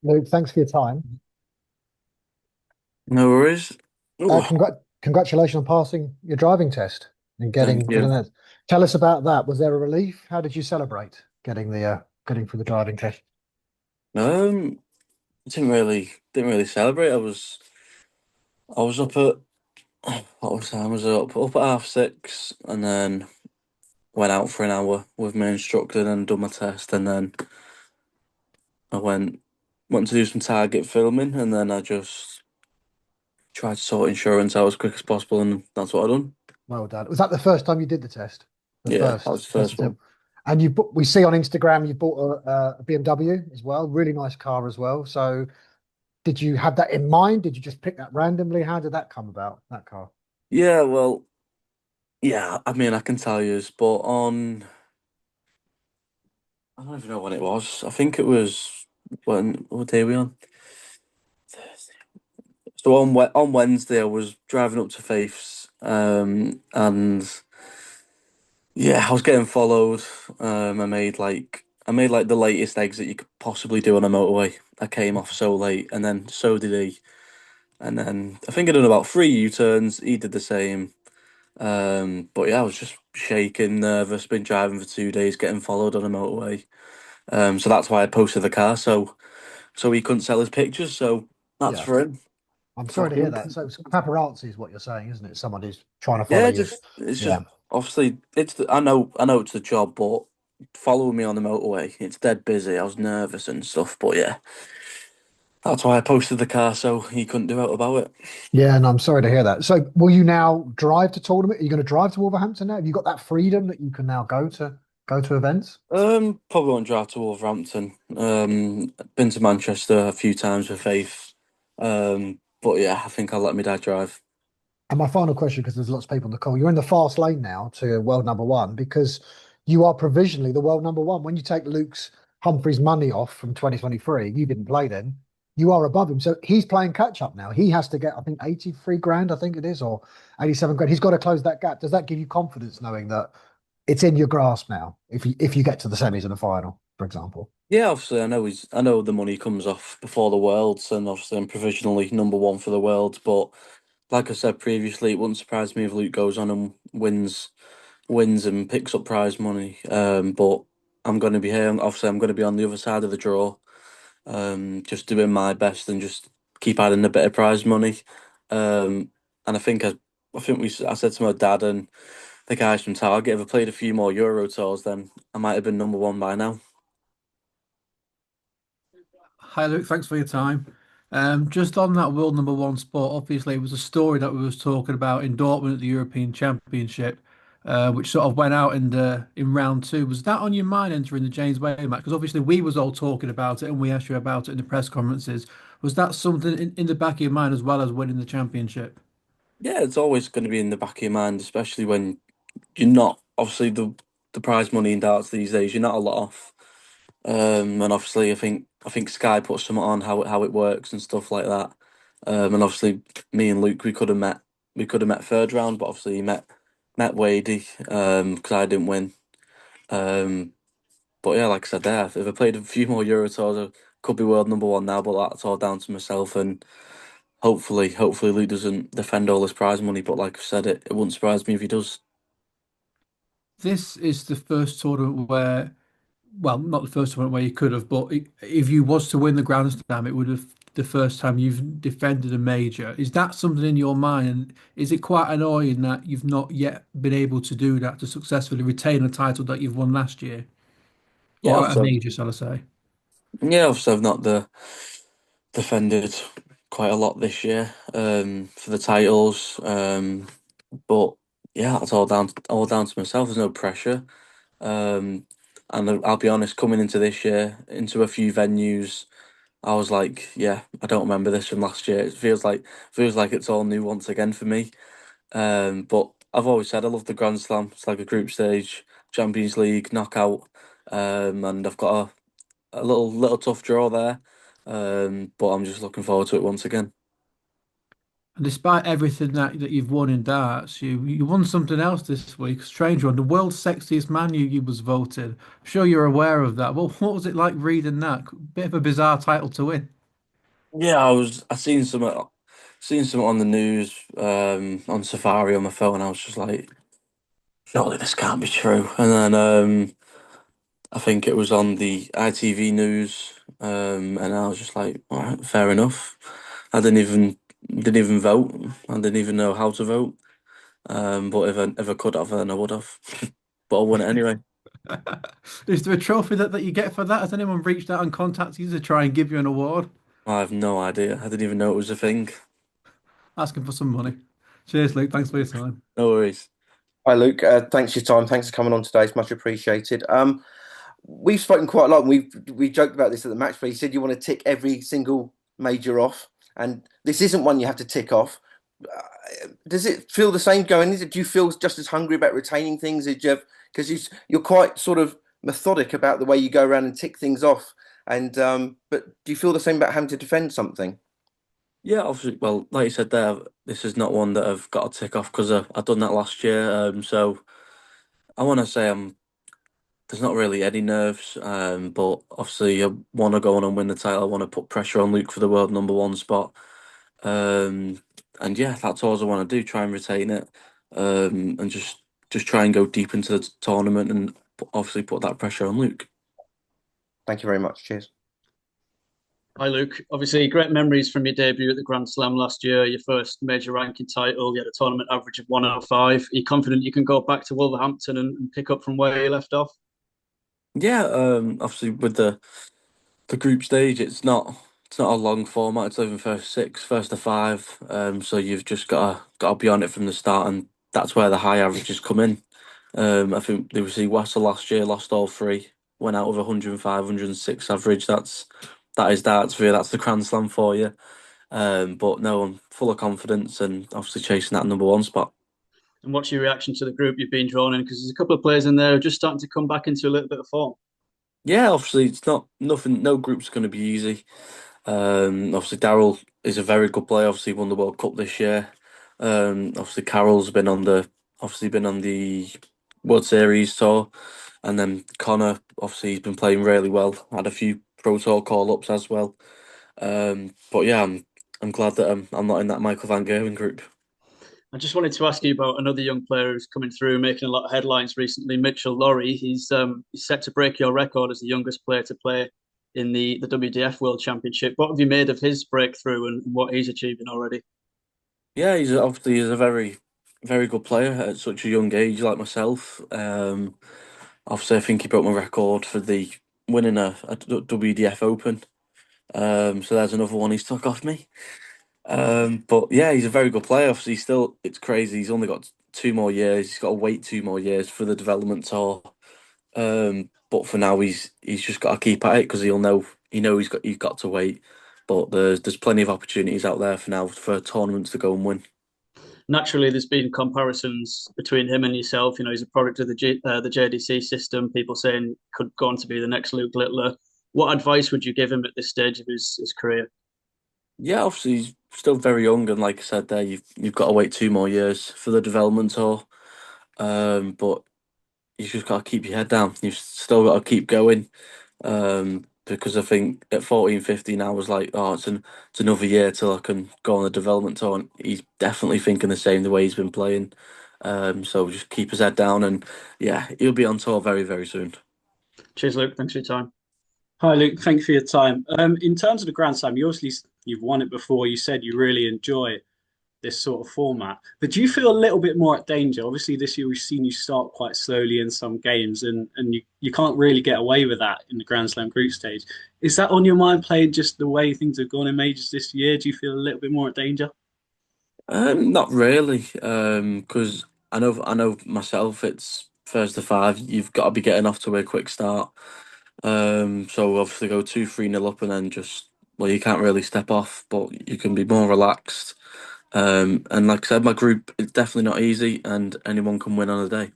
Luke, thanks for your time. No worries. Ooh, Congratulations on passing your driving test and thank getting you. it. Tell us about that. Was there a relief? How did you celebrate getting through the driving test? Um, didn't really celebrate. I was up at what was time was it? Up at 6:30, and then went out for an hour with my instructor and done my test, and then I went to do some target filming, and then I just tried to sort insurance out as quick as possible, and that's what I done. Well done. Was that the first time you did the test? The Yeah, that was the first first attempt. one. And we see on Instagram you bought a BMW as well. Really nice car as well. So did you have that in mind? Did you just pick that randomly? How did that come about, that car? Yeah, well, yeah. I mean, I can tell you, but I don't even know when it was. I think it was what day are we on? So on Wednesday, I was driving up to Faith's, and yeah, I was getting followed. I made like the latest exit you could possibly do on a motorway. I came off so late, and then so did he. And then I think I done about three U-turns. He did the same. But yeah, I was just shaking, nervous. Been driving for 2 days, getting followed on a motorway. So that's why I posted the car. So he couldn't sell his pictures. So that's Yeah. for him. I'm So sorry to hear that. So it's paparazzi is what you're saying, isn't it? Someone who's trying to follow yeah, you. just it's Yeah. just obviously I know it's the job, but following me on the motorway, it's dead busy. I was nervous and stuff, but yeah, that's why I posted the car so he couldn't do out about it. Yeah, and I'm sorry to hear that. So, will you now drive to tournament? Are you going to drive to Wolverhampton now? Have you got that freedom that you can now go to events? Probably won't drive to Wolverhampton. Been to Manchester a few times with Faith. But yeah, I think I'll let my dad drive. And my final question, because there's lots of people on the call, you're in the fast lane now to world number one because you are provisionally the world number one. When you take Luke's Humphries money off from 2023, you didn't play then. You are above him, so he's playing catch up now. He has to get, I think, 83 grand, I think it is, or 87 grand. He's got to close that gap. Does that give you confidence knowing that it's in your grasp now if you get to the semis and the final, for example? Yeah, obviously I know the money comes off before the Worlds, and obviously I'm provisionally number one for the Worlds. But like I said previously, it wouldn't surprise me if Luke goes on and wins and picks up prize money. But I'm going to be here. Obviously, I'm going to be on the other side of the draw. Just doing my best and just keep adding a bit of prize money. Um, and I said to my dad and the guys from Target, if I played a few more Euro tours, then I might have been number one by now. Hi Luke, thanks for your time. Just on that world number one spot, obviously it was a story that we was talking about in Dortmund at the European Championship, which sort of went out in round two. Was that on your mind entering the James Way match? Because obviously we was all talking about it and we asked you about it in the press conferences. Was that something in the back of your mind as well as winning the championship? Yeah, it's always going to be in the back of your mind, especially when you're not obviously the prize money in darts these days. You're not a lot off. And obviously, I think Sky put something on how it works and stuff like that. And obviously, me and Luke we could have met third round, but obviously he met Wadey because I didn't win. Um, but yeah, like I said there, if I played a few more Euro tours, I could be world number one now. But that's all down to myself, and hopefully Luke doesn't defend all his prize money. But like I said, it wouldn't surprise me if he does. This is the first tournament where well, not the first one where you could have, but if you was to win the Grand Slam, it would have the first time you've defended a major. Is that something in your mind? And is it quite annoying that you've not yet been able to do that to successfully retain a title that you've won last year, Yeah, or a obviously, major, shall I say? I've not defended quite a lot this year for the titles. But yeah, it's all down to myself. There's no pressure. Um, and I'll be honest, coming into this year, into a few venues, I was like, yeah, I don't remember this from last year. It feels like it's all new once again for me. But I've always said I love the Grand Slam. It's like a group stage, Champions League, knockout. And I've got a little tough draw there. But I'm just looking forward to it once again. And despite everything that you've won in darts, you won something else this week, a strange one. The world's sexiest man you was voted. I'm sure you're aware of that. Well, what was it like reading that? Bit of a bizarre title to win. Yeah, I seen some on the news, on Safari on my phone. I was just like, surely this can't be true. And then I think it was on the ITV news, and I was just like, all right, fair enough. I didn't even vote. I didn't even know how to vote. But if I could have, then I would have. But I won it anyway. Is there a trophy that you get for that? Has anyone reached out and contacted you to try and give you an award? I have no idea. I didn't even know it was a thing. Asking for some money. Cheers, Luke. Thanks for your time. No worries. Hi, Luke. Thanks for your time. Thanks for coming on today. It's much appreciated. We've spoken quite a lot. And we joked about this at the match, but you said you want to tick every single major off, and this isn't one you have to tick off. Does it feel the same going? Do you feel just as hungry about retaining things as you because you're quite sort of methodic about the way you go around and tick things off? And but do you feel the same about having to defend something? Yeah, obviously. Well, like you said there, this is not one that I've got to tick off because I've done that last year. So I want to say there's not really any nerves. But obviously I want to go on and win the title. I want to put pressure on Luke for the world number one spot. Um, and yeah, that's all I want to do. Try and retain it. And just try and go deep into the tournament and obviously put that pressure on Luke. Thank you very much. Cheers. Hi, Luke. Obviously, great memories from your debut at the Grand Slam last year, your first major ranking title. You had a tournament average of 105. Are you confident you can go back to Wolverhampton and pick up from where you left off? Yeah, obviously with the group stage, it's not a long format. It's even first six, first to five. So you've just got to be on it from the start, and that's where the high averages come in. I think they see Wessel last year, lost all three, went out with 105, 106 average. That is darts for you. That's the Grand Slam for you. But no, I'm full of confidence and obviously chasing that number one spot. And what's your reaction to the group you've been drawn in? Because there's a couple of players in there who are just starting to come back into a little bit of form. Yeah, obviously it's not nothing. No group's going to be easy. Obviously, Daryl is a very good player. Obviously, won the World Cup this year. Obviously, Carroll's been on the World Series tour, and then Connor obviously he's been playing really well. Had a few Pro Tour call ups as well. But yeah, I'm glad that I'm not in that Michael van Gerwen group. I just wanted to ask you about another young player who's coming through, making a lot of headlines recently, Mitchell Lawrie. He's set to break your record as the youngest player to play in the WDF World Championship. What have you made of his breakthrough and what he's achieving already? Yeah, he's a very good player at such a young age, like myself. Obviously, I think he broke my record for the winning a WDF Open. So there's another one he's took off me. But yeah, he's a very good player. Obviously, it's crazy. He's only got 2 more years. He's got to wait 2 more years for the development tour. But for now, he's just got to keep at it because he know he's got to wait. But there's plenty of opportunities out there for now for tournaments to go and win. Naturally, there's been comparisons between him and yourself. You know, he's a product of the JDC system. People saying could go on to be the next Luke Littler. What advice would you give him at this stage of his career? Yeah, obviously he's still very young, and like I said there, you've got to wait 2 more years for the development tour. But you've just got to keep your head down. You've still got to keep going. Because I think at 14, 15, I was like, oh, it's another year till I can go on the development tour. And he's definitely thinking the same the way he's been playing. So just keep his head down, and yeah, he'll be on tour very, very soon. Cheers, Luke. Thanks for your time. Hi, Luke. Thank you for your time. In terms of the Grand Slam, you've won it before. You said you really enjoy this sort of format, but do you feel a little bit more at danger? Obviously, this year we've seen you start quite slowly in some games, and you can't really get away with that in the Grand Slam group stage. Is that on your mind, playing just the way things have gone in majors this year? Do you feel a little bit more at danger? Not really, because I know myself. It's first to five. You've got to be getting off to a quick start. So obviously go 2-3 nil up and then just well, you can't really step off, but you can be more relaxed. And like I said, my group is definitely not easy, and anyone can win on a day.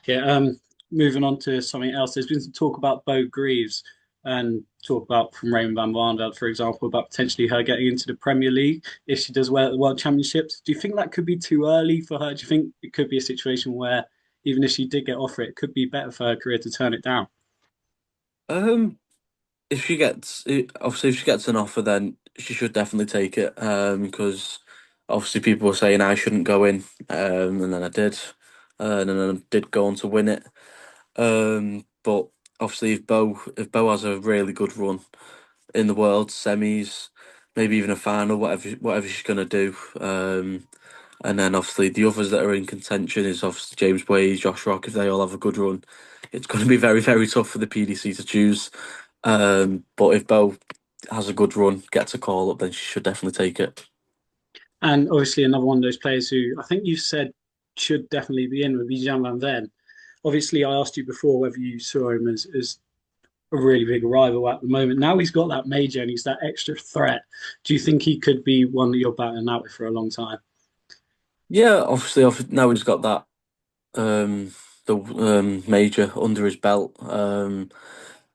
Yeah. Moving on to something else. There's been some talk about Beau Greaves and talk about from Raymond van Barneveld, for example, about potentially her getting into the Premier League if she does well at the World Championships. Do you think that could be too early for her? Do you think it could be a situation where even if she did get offered, it could be better for her career to turn it down? Um, if she gets obviously if she gets an offer, then she should definitely take it. Because obviously people were saying I shouldn't go in, and then I did, and then I did go on to win it. But obviously if Beau has a really good run in the world semis, maybe even a final, whatever she's gonna do. And then obviously the others that are in contention is obviously James Wade, Josh Rock. If they all have a good run, it's going to be very, very tough for the PDC to choose. But if Beau has a good run, gets a call up, then she should definitely take it. And obviously, another one of those players who I think you said should definitely be in would be Jan van Ven. Obviously, I asked you before whether you saw him as a really big rival at the moment. Now he's got that major and he's that extra threat. Do you think he could be one that you're battling out with for a long time? Yeah, obviously, now he's got that the major under his belt.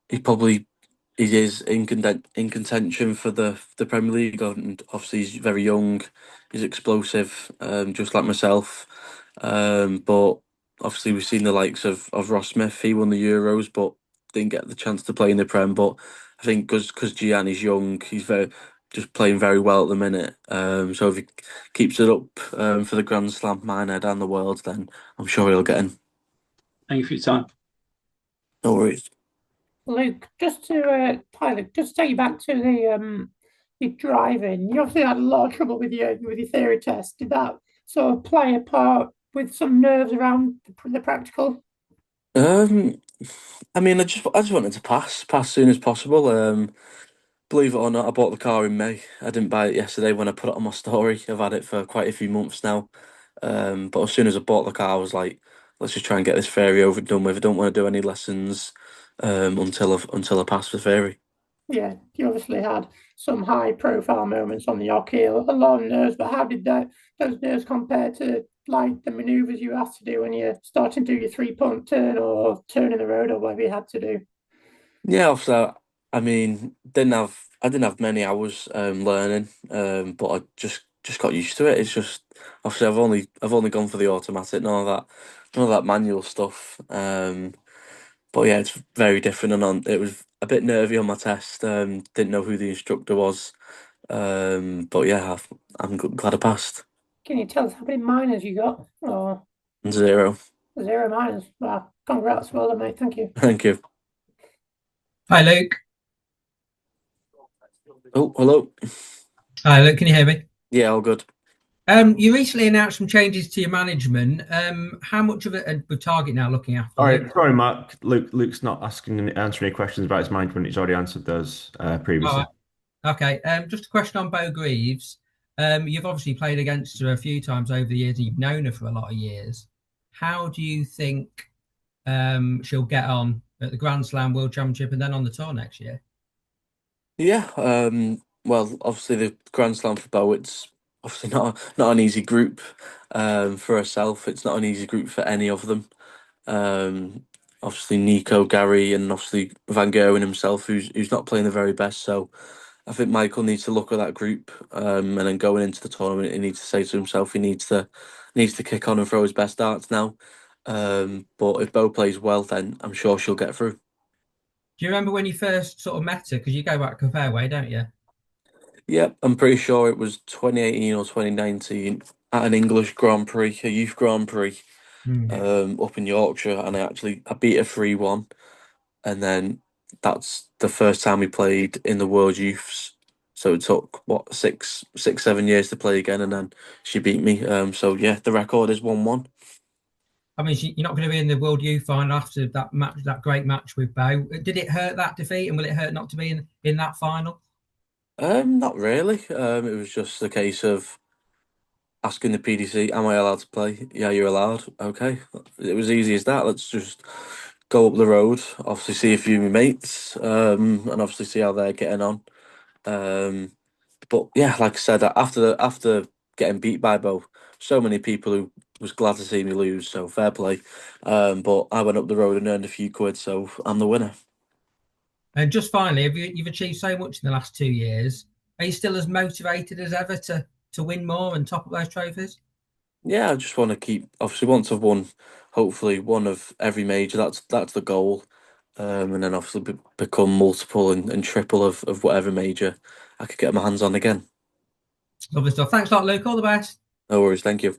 He probably he is in contention for the Premier League, and obviously he's very young, he's explosive, just like myself. But obviously we've seen the likes of Ross Smith. He won the Euros, but didn't get the chance to play in the Prem. But I think because Gian is young, he's very just playing very well at the minute. So if he keeps it up for the Grand Slam, Minehead and the World, then I'm sure he'll get in. Thank you for your time. No worries. Luke, just to take you back to the driving. You obviously had a lot of trouble with your theory test. Did that sort of play a part with some nerves around the practical? Um, I mean, I just wanted to pass as soon as possible. Believe it or not, I bought the car in May. I didn't buy it yesterday when I put it on my story. I've had it for quite a few months now. But as soon as I bought the car, I was like, let's just try and get this theory over and done with. I don't want to do any lessons until I pass the theory. Yeah, you obviously had some high profile moments on the Yorkie, a lot of nerves, but how did those nerves compare to like the maneuvers you had to do when you're starting to do your 3 punt turn or turning the road or whatever you had to do? Yeah, also, I mean, I didn't have many hours learning, but I just got used to it. It's just obviously I've only gone for the automatic, none of that manual stuff. But yeah, it's very different, and it was a bit nervy on my test. Didn't know who the instructor was, but yeah, I'm glad I passed. Can you tell us how many minors you got? Or 0. 0 minors? Well, congrats, well done, mate. Thank you. Thank you. Hi, Luke. Oh, hello. Hi, Luke. Can you hear me? Yeah, all good. You recently announced some changes to your management. How much of it with Target now looking after? All you? right, sorry, Mark. Luke's not answering any questions about his management. He's already answered those previously. Oh, okay. Just a question on Beau Greaves. You've obviously played against her a few times over the years, and you've known her for a lot of years. How do you think she'll get on at the Grand Slam World Championship and then on the tour next year? Yeah. Well, obviously the Grand Slam for Beau, it's obviously not an easy group. For herself, it's not an easy group for any of them. Obviously Nico, Gary, and obviously Van Gerwen himself, who's not playing the very best. So I think Michael needs to look at that group, and then going into the tournament, he needs to say to himself, he needs to kick on and throw his best darts now. But if Beau plays well, then I'm sure she'll get through. Do you remember when you first sort of met her? Because you go back a fair way, don't you? Yep, I'm pretty sure it was 2018 or 2019 at an English Grand Prix, a youth Grand Prix, up in Yorkshire, and I beat her 3-1, and then that's the first time we played in the World Youths. So it took what 6, 7 years to play again, and then she beat me. So yeah, the record is 1-1. I mean, you're not going to be in the World Youth final after that match, that great match with Beau. Did it hurt, that defeat, and will it hurt not to be in that final? Not really. It was just a case of asking the PDC, "Am I allowed to play?" Yeah, you're allowed. Okay, it was easy as that. Let's just go up the road, obviously see a few of my mates, and obviously see how they're getting on. But yeah, like I said, after getting beat by Beau, so many people who was glad to see me lose. So fair play. But I went up the road and earned a few quid, so I'm the winner. And just finally, you've achieved so much in the last 2 years. Are you still as motivated as ever to win more and top up those trophies? Yeah, I just want to keep. Obviously, once I've won, hopefully one of every major. That's the goal. And then obviously become multiple and triple of whatever major I could get my hands on again. Lovely stuff. Thanks a lot, Luke. All the best. No worries. Thank you.